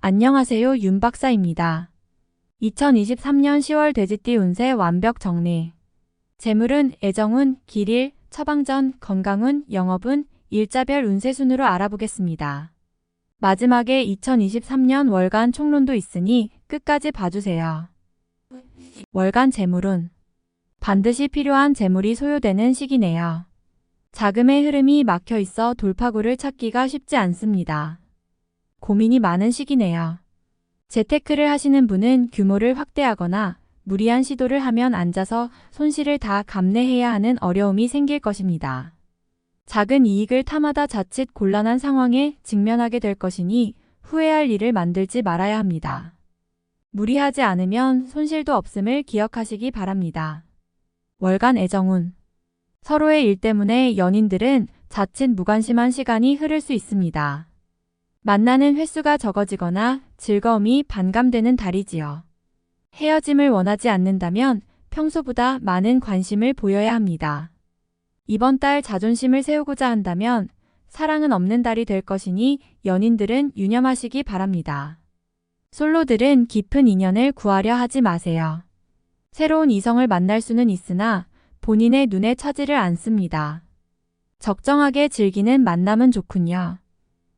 안녕하세요, 윤 박사입니다. 2023년 10월 돼지띠 운세 완벽 정리. 재물운, 애정운, 길일, 처방전, 건강운, 영업운, 일자별 운세 순으로 알아보겠습니다. 마지막에 2023년 월간 총론도 있으니 끝까지 봐주세요. 월간 재물운. 반드시 필요한 재물이 소요되는 시기네요. 자금의 흐름이 막혀 있어 돌파구를 찾기가 쉽지 않습니다. 고민이 많은 시기네요. 재테크를 하시는 분은 규모를 확대하거나 무리한 시도를 하면 앉아서 손실을 다 감내해야 하는 어려움이 생길 것입니다. 작은 이익을 탐하다 자칫 곤란한 상황에 직면하게 될 것이니 후회할 일을 만들지 말아야 합니다. 무리하지 않으면 손실도 없음을 기억하시기 바랍니다. 월간 애정운. 서로의 일 때문에 연인들은 자칫 무관심한 시간이 흐를 수 있습니다. 만나는 횟수가 적어지거나 즐거움이 반감되는 달이지요. 헤어짐을 원하지 않는다면 평소보다 많은 관심을 보여야 합니다. 이번 달 자존심을 세우고자 한다면 사랑은 없는 달이 될 것이니 연인들은 유념하시기 바랍니다. 솔로들은 깊은 인연을 구하려 하지 마세요. 새로운 이성을 만날 수는 있으나 본인의 눈에 차지를 않습니다. 적정하게 즐기는 만남은 좋군요.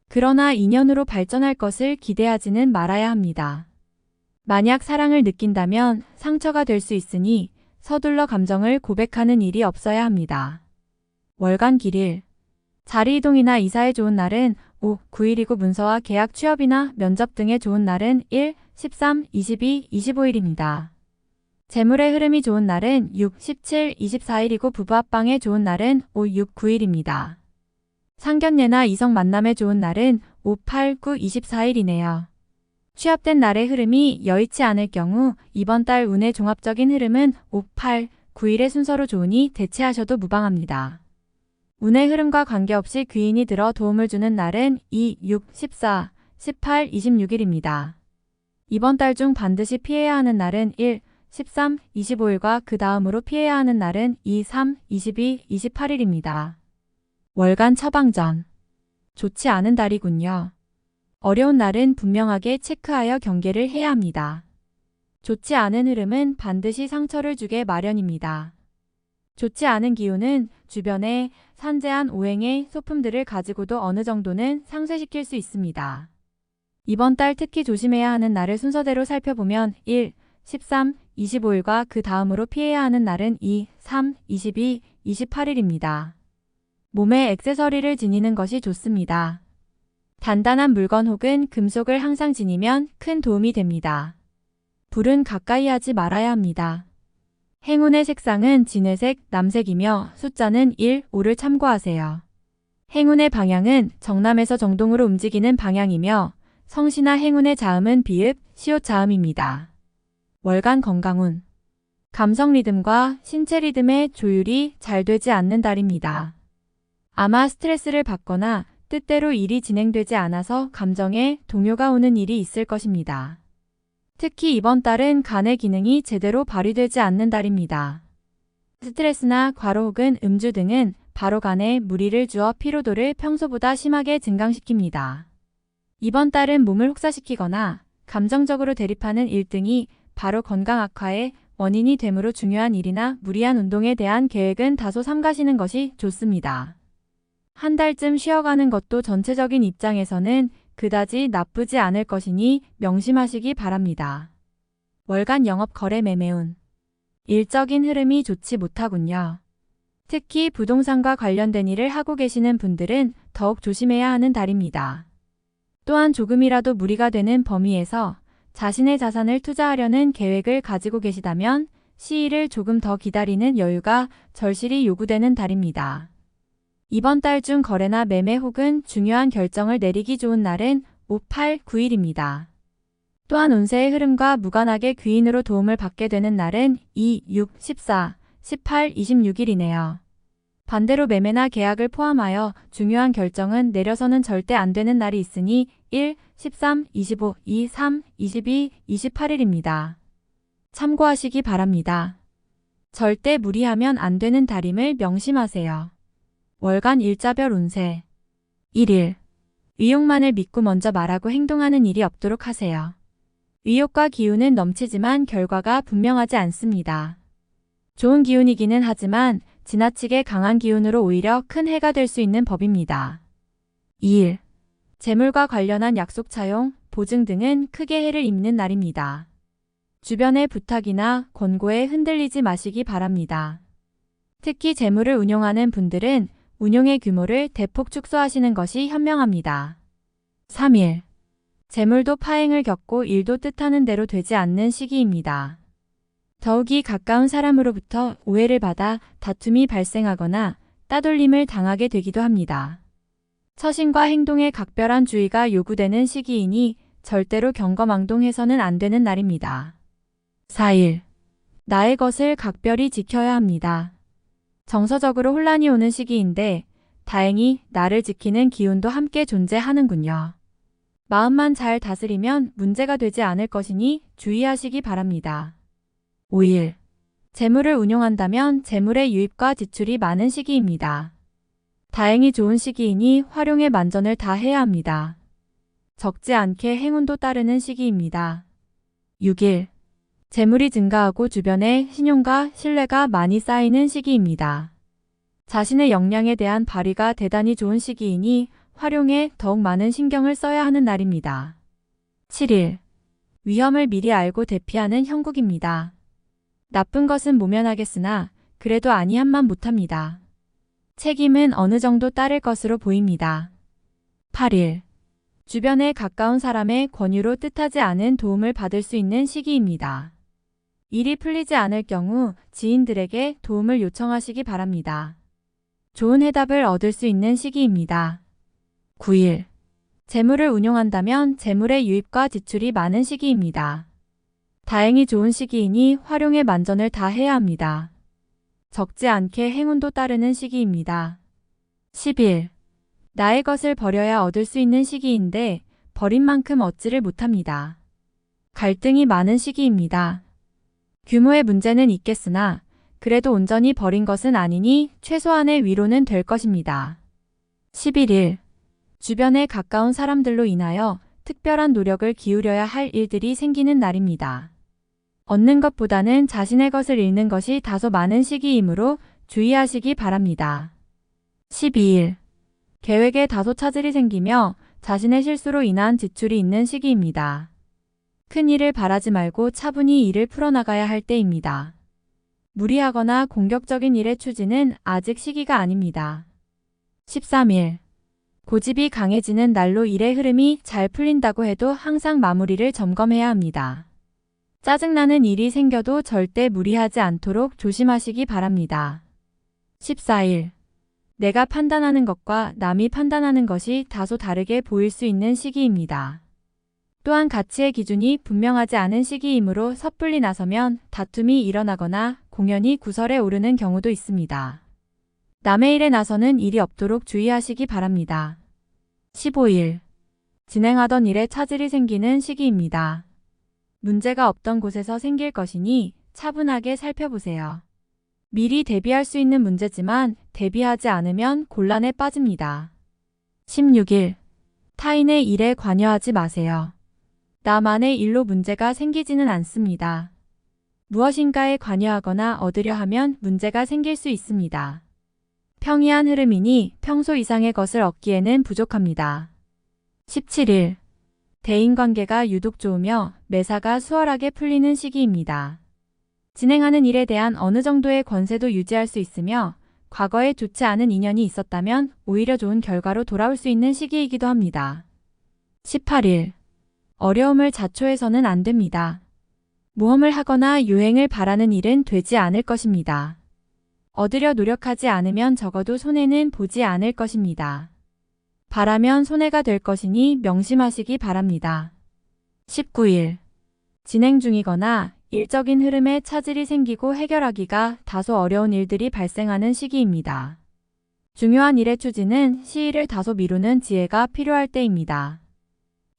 그러나 인연으로 발전할 것을 기대하지는 말아야 합니다. 만약 사랑을 느낀다면 상처가 될 수 있으니 서둘러 감정을 고백하는 일이 없어야 합니다. 월간 길일. 자리 이동이나 이사에 좋은 날은 5, 9일이고 문서와 계약 취업이나 면접 등에 좋은 날은 1, 13, 22, 25일입니다. 재물의 흐름이 좋은 날은 6, 17, 24일이고 부부 합방에 좋은 날은 5, 6, 9일입니다. 상견례나 이성 만남에 좋은 날은 5, 8, 9, 24일이네요. 취합된 날의 흐름이 여의치 않을 경우 이번 달 운의 종합적인 흐름은 5, 8, 9일의 순서로 좋으니 대체하셔도 무방합니다. 운의 흐름과 관계없이 귀인이 들어 도움을 주는 날은 2, 6, 14, 18, 26일입니다. 이번 달 중 반드시 피해야 하는 날은 1, 13, 25일과 그 다음으로 피해야 하는 날은 2, 3, 22, 28일입니다. 월간 처방전. 좋지 않은 달이군요. 어려운 날은 분명하게 체크하여 경계를 해야 합니다. 좋지 않은 흐름은 반드시 상처를 주게 마련입니다. 좋지 않은 기운은 주변에 산재한 오행의 소품들을 가지고도 어느 정도는 상쇄시킬 수 있습니다. 이번 달 특히 조심해야 하는 날을 순서대로 살펴보면 1, 13, 25일과 그 다음으로 피해야 하는 날은 2, 3, 22, 28일입니다. 몸에 액세서리를 지니는 것이 좋습니다. 단단한 물건 혹은 금속을 항상 지니면 큰 도움이 됩니다. 불은 가까이 하지 말아야 합니다. 행운의 색상은 진회색, 남색이며 숫자는 1, 5를 참고하세요. 행운의 방향은 정남에서 정동으로 움직이는 방향이며 성씨나 행운의 자음은 비읍, 시옷 자음입니다. 월간 건강운. 감성 리듬과 신체 리듬의 조율이 잘 되지 않는 달입니다. 아마 스트레스를 받거나 뜻대로 일이 진행되지 않아서 감정에 동요가 오는 일이 있을 것입니다. 특히 이번 달은 간의 기능이 제대로 발휘되지 않는 달입니다. 스트레스나 과로 혹은 음주 등은 바로 간에 무리를 주어 피로도를 평소보다 심하게 증강시킵니다. 이번 달은 몸을 혹사시키거나 감정적으로 대립하는 일 등이 바로 건강 악화의 원인이 되므로 중요한 일이나 무리한 운동에 대한 계획은 다소 삼가시는 것이 좋습니다. 한 달쯤 쉬어가는 것도 전체적인 입장에서는 그다지 나쁘지 않을 것이니 명심하시기 바랍니다. 월간 영업 거래 매매운. 일적인 흐름이 좋지 못하군요. 특히 부동산과 관련된 일을 하고 계시는 분들은 더욱 조심해야 하는 달입니다. 또한 조금이라도 무리가 되는 범위에서 자신의 자산을 투자하려는 계획을 가지고 계시다면 시일을 조금 더 기다리는 여유가 절실히 요구되는 달입니다. 이번 달 중 거래나 매매 혹은 중요한 결정을 내리기 좋은 날은 5, 8, 9일입니다. 또한 운세의 흐름과 무관하게 귀인으로 도움을 받게 되는 날은 2, 6, 14, 18, 26일이네요. 반대로 매매나 계약을 포함하여 중요한 결정은 내려서는 절대 안 되는 날이 있으니 1, 13, 25, 2, 3, 22, 28일입니다. 참고하시기 바랍니다. 절대 무리하면 안 되는 달임을 명심하세요. 월간 일자별 운세. 1일. 의욕만을 믿고 먼저 말하고 행동하는 일이 없도록 하세요. 의욕과 기운은 넘치지만 결과가 분명하지 않습니다. 좋은 기운이기는 하지만 지나치게 강한 기운으로 오히려 큰 해가 될 수 있는 법입니다. 2일. 재물과 관련한 약속 차용, 보증 등은 크게 해를 입는 날입니다. 주변의 부탁이나 권고에 흔들리지 마시기 바랍니다. 특히 재물을 운용하는 분들은 운용의 규모를 대폭 축소하시는 것이 현명합니다. 3일. 재물도 파행을 겪고 일도 뜻하는 대로 되지 않는 시기입니다. 더욱이 가까운 사람으로부터 오해를 받아 다툼이 발생하거나 따돌림을 당하게 되기도 합니다. 처신과 행동에 각별한 주의가 요구되는 시기이니 절대로 경거망동해서는 안 되는 날입니다. 4일. 나의 것을 각별히 지켜야 합니다. 정서적으로 혼란이 오는 시기인데 다행히 나를 지키는 기운도 함께 존재하는군요. 마음만 잘 다스리면 문제가 되지 않을 것이니 주의하시기 바랍니다. 5일. 재물을 운용한다면 재물의 유입과 지출이 많은 시기입니다. 다행히 좋은 시기이니 활용에 만전을 다해야 합니다. 적지 않게 행운도 따르는 시기입니다. 6일. 재물이 증가하고 주변에 신용과 신뢰가 많이 쌓이는 시기입니다. 자신의 역량에 대한 발휘가 대단히 좋은 시기이니 활용에 더욱 많은 신경을 써야 하는 날입니다. 7일. 위험을 미리 알고 대피하는 형국입니다. 나쁜 것은 모면하겠으나 그래도 아니함만 못합니다. 책임은 어느 정도 따를 것으로 보입니다. 8일. 주변에 가까운 사람의 권유로 뜻하지 않은 도움을 받을 수 있는 시기입니다. 일이 풀리지 않을 경우 지인들에게 도움을 요청하시기 바랍니다. 좋은 해답을 얻을 수 있는 시기입니다. 9일. 재물을 운용한다면 재물의 유입과 지출이 많은 시기입니다. 다행히 좋은 시기이니 활용에 만전을 다해야 합니다. 적지 않게 행운도 따르는 시기입니다. 10일. 나의 것을 버려야 얻을 수 있는 시기인데 버린 만큼 얻지를 못합니다. 갈등이 많은 시기입니다. 규모의 문제는 있겠으나 그래도 온전히 버린 것은 아니니 최소한의 위로는 될 것입니다. 11일. 주변에 가까운 사람들로 인하여 특별한 노력을 기울여야 할 일들이 생기는 날입니다. 얻는 것보다는 자신의 것을 잃는 것이 다소 많은 시기이므로 주의하시기 바랍니다. 12일. 계획에 다소 차질이 생기며 자신의 실수로 인한 지출이 있는 시기입니다. 큰 일을 바라지 말고 차분히 일을 풀어나가야 할 때입니다. 무리하거나 공격적인 일의 추진은 아직 시기가 아닙니다. 13일. 고집이 강해지는 날로 일의 흐름이 잘 풀린다고 해도 항상 마무리를 점검해야 합니다. 짜증나는 일이 생겨도 절대 무리하지 않도록 조심하시기 바랍니다. 14일. 내가 판단하는 것과 남이 판단하는 것이 다소 다르게 보일 수 있는 시기입니다. 또한 가치의 기준이 분명하지 않은 시기이므로 섣불리 나서면 다툼이 일어나거나 공연이 구설에 오르는 경우도 있습니다. 남의 일에 나서는 일이 없도록 주의하시기 바랍니다. 15일. 진행하던 일에 차질이 생기는 시기입니다. 문제가 없던 곳에서 생길 것이니 차분하게 살펴보세요. 미리 대비할 수 있는 문제지만 대비하지 않으면 곤란에 빠집니다. 16일. 타인의 일에 관여하지 마세요. 나만의 일로 문제가 생기지는 않습니다. 무엇인가에 관여하거나 얻으려 하면 문제가 생길 수 있습니다. 평이한 흐름이니 평소 이상의 것을 얻기에는 부족합니다. 17일. 대인관계가 유독 좋으며 매사가 수월하게 풀리는 시기입니다. 진행하는 일에 대한 어느 정도의 권세도 유지할 수 있으며 과거에 좋지 않은 인연이 있었다면 오히려 좋은 결과로 돌아올 수 있는 시기이기도 합니다. 18일. 어려움을 자초해서는 안 됩니다. 모험을 하거나 유행을 바라는 일은 되지 않을 것입니다. 얻으려 노력하지 않으면 적어도 손해는 보지 않을 것입니다. 바라면 손해가 될 것이니 명심하시기 바랍니다. 19일. 진행 중이거나 일적인 흐름에 차질이 생기고 해결하기가 다소 어려운 일들이 발생하는 시기입니다. 중요한 일의 추진은 시일을 다소 미루는 지혜가 필요할 때입니다.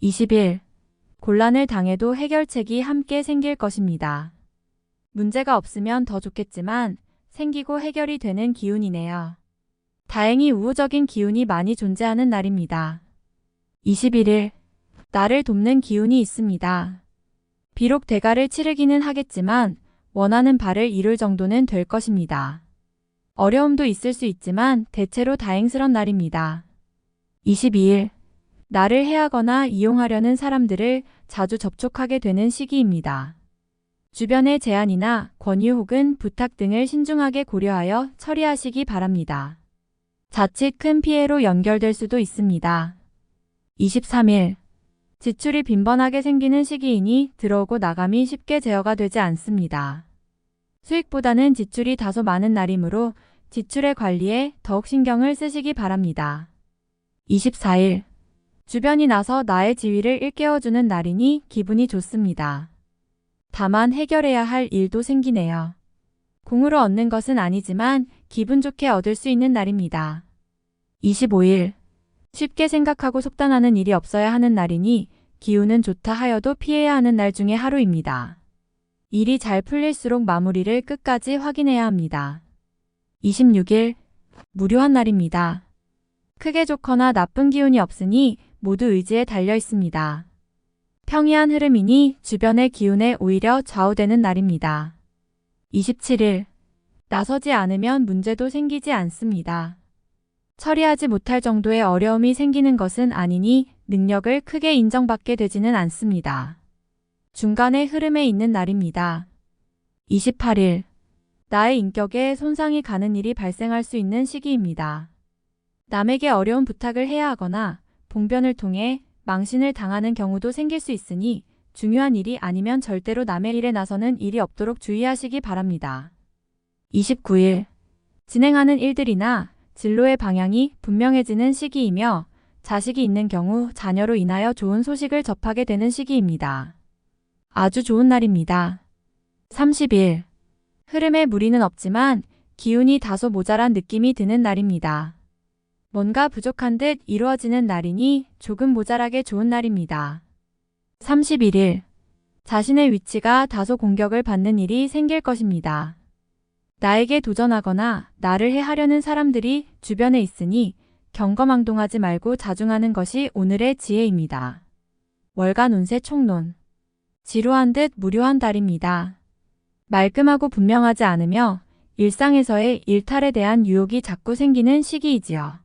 20일. 곤란을 당해도 해결책이 함께 생길 것입니다. 문제가 없으면 더 좋겠지만 생기고 해결이 되는 기운이네요. 다행히 우호적인 기운이 많이 존재하는 날입니다. 21일, 나를 돕는 기운이 있습니다. 비록 대가를 치르기는 하겠지만 원하는 바를 이룰 정도는 될 것입니다. 어려움도 있을 수 있지만 대체로 다행스런 날입니다. 22일, 나를 해하거나 이용하려는 사람들을 자주 접촉하게 되는 시기입니다. 주변의 제안이나 권유 혹은 부탁 등을 신중하게 고려하여 처리하시기 바랍니다. 자칫 큰 피해로 연결될 수도 있습니다. 23일, 지출이 빈번하게 생기는 시기이니 들어오고 나감이 쉽게 제어가 되지 않습니다. 수익보다는 지출이 다소 많은 날이므로 지출의 관리에 더욱 신경을 쓰시기 바랍니다. 24일, 주변이 나서 나의 지위를 일깨워주는 날이니 기분이 좋습니다. 다만 해결해야 할 일도 생기네요. 공으로 얻는 것은 아니지만 기분 좋게 얻을 수 있는 날입니다. 25일, 쉽게 생각하고 속단하는 일이 없어야 하는 날이니 기운은 좋다 하여도 피해야 하는 날 중에 하루입니다. 일이 잘 풀릴수록 마무리를 끝까지 확인해야 합니다. 26일, 무료한 날입니다. 크게 좋거나 나쁜 기운이 없으니 모두 의지에 달려 있습니다. 평이한 흐름이니 주변의 기운에 오히려 좌우되는 날입니다. 27일, 나서지 않으면 문제도 생기지 않습니다. 처리하지 못할 정도의 어려움이 생기는 것은 아니니 능력을 크게 인정받게 되지는 않습니다. 중간의 흐름에 있는 날입니다. 28일, 나의 인격에 손상이 가는 일이 발생할 수 있는 시기입니다. 남에게 어려운 부탁을 해야 하거나 봉변을 통해 망신을 당하는 경우도 생길 수 있으니 중요한 일이 아니면 절대로 남의 일에 나서는 일이 없도록 주의하시기 바랍니다. 29일, 진행하는 일들이나 진로의 방향이 분명해지는 시기이며 자식이 있는 경우 자녀로 인하여 좋은 소식을 접하게 되는 시기입니다. 아주 좋은 날입니다. 30일, 흐름에 무리는 없지만 기운이 다소 모자란 느낌이 드는 날입니다. 뭔가 부족한 듯 이루어지는 날이니 조금 모자라게 좋은 날입니다. 31일, 자신의 위치가 다소 공격을 받는 일이 생길 것입니다. 나에게 도전하거나 나를 해하려는 사람들이 주변에 있으니 경거망동하지 말고 자중하는 것이 오늘의 지혜입니다. 월간 운세 총론. 지루한 듯 무료한 달입니다. 말끔하고 분명하지 않으며 일상에서의 일탈에 대한 유혹이 자꾸 생기는 시기이지요.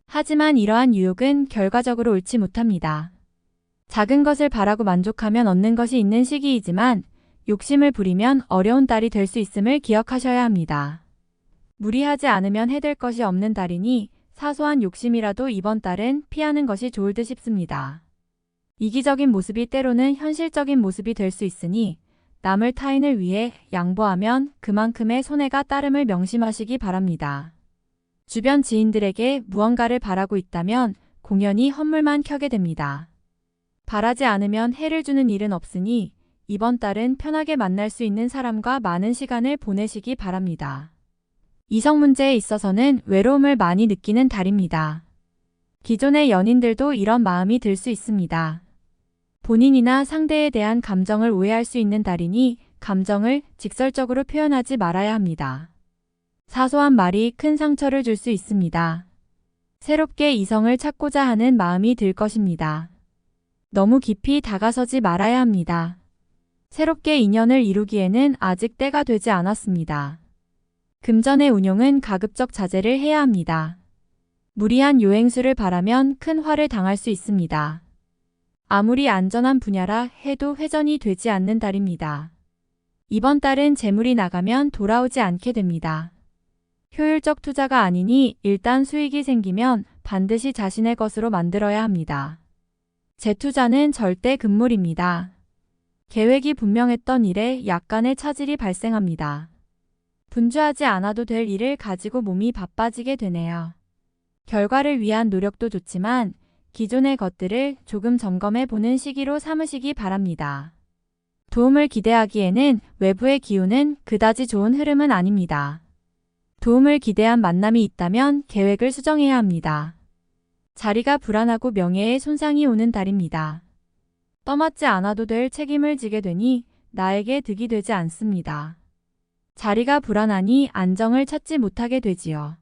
하지만 이러한 유혹은 결과적으로 옳지 못합니다. 작은 것을 바라고 만족하면 얻는 것이 있는 시기이지만 욕심을 부리면 어려운 달이 될 수 있음을 기억하셔야 합니다. 무리하지 않으면 해될 것이 없는 달이니 사소한 욕심이라도 이번 달은 피하는 것이 좋을 듯 싶습니다. 이기적인 모습이 때로는 현실적인 모습이 될 수 있으니 남을 타인을 위해 양보하면 그만큼의 손해가 따름을 명심하시기 바랍니다. 주변 지인들에게 무언가를 바라고 있다면 공연히 헛물만 켜게 됩니다. 바라지 않으면 해를 주는 일은 없으니 이번 달은 편하게 만날 수 있는 사람과 많은 시간을 보내시기 바랍니다. 이성 문제에 있어서는 외로움을 많이 느끼는 달입니다. 기존의 연인들도 이런 마음이 들 수 있습니다. 본인이나 상대에 대한 감정을 오해할 수 있는 달이니 감정을 직설적으로 표현하지 말아야 합니다. 사소한 말이 큰 상처를 줄 수 있습니다. 새롭게 이성을 찾고자 하는 마음이 들 것입니다. 너무 깊이 다가서지 말아야 합니다. 새롭게 인연을 이루기에는 아직 때가 되지 않았습니다. 금전의 운용은 가급적 자제를 해야 합니다. 무리한 요행수를 바라면 큰 화를 당할 수 있습니다. 아무리 안전한 분야라 해도 회전이 되지 않는 달입니다. 이번 달은 재물이 나가면 돌아오지 않게 됩니다. 효율적 투자가 아니니 일단 수익이 생기면 반드시 자신의 것으로 만들어야 합니다. 재투자는 절대 금물입니다. 계획이 분명했던 일에 약간의 차질이 발생합니다. 분주하지 않아도 될 일을 가지고 몸이 바빠지게 되네요. 결과를 위한 노력도 좋지만 기존의 것들을 조금 점검해 보는 시기로 삼으시기 바랍니다. 도움을 기대하기에는 외부의 기운은 그다지 좋은 흐름은 아닙니다. 도움을 기대한 만남이 있다면 계획을 수정해야 합니다. 자리가 불안하고 명예에 손상이 오는 달입니다. 떠맡지 않아도 될 책임을 지게 되니 나에게 득이 되지 않습니다. 자리가 불안하니 안정을 찾지 못하게 되지요.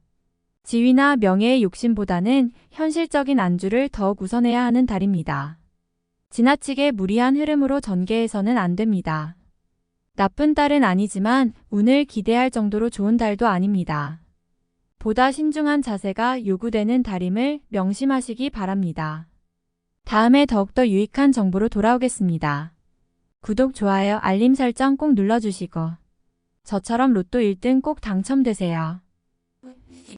지위나 명예의 욕심보다는 현실적인 안주를 더욱 우선해야 하는 달입니다. 지나치게 무리한 흐름으로 전개해서는 안 됩니다. 나쁜 달은 아니지만 운을 기대할 정도로 좋은 달도 아닙니다. 보다 신중한 자세가 요구되는 달임을 명심하시기 바랍니다. 다음에 더욱더 유익한 정보로 돌아오겠습니다. 구독, 좋아요, 알림 설정 꼭 눌러주시고 저처럼 로또 1등 꼭 당첨되세요.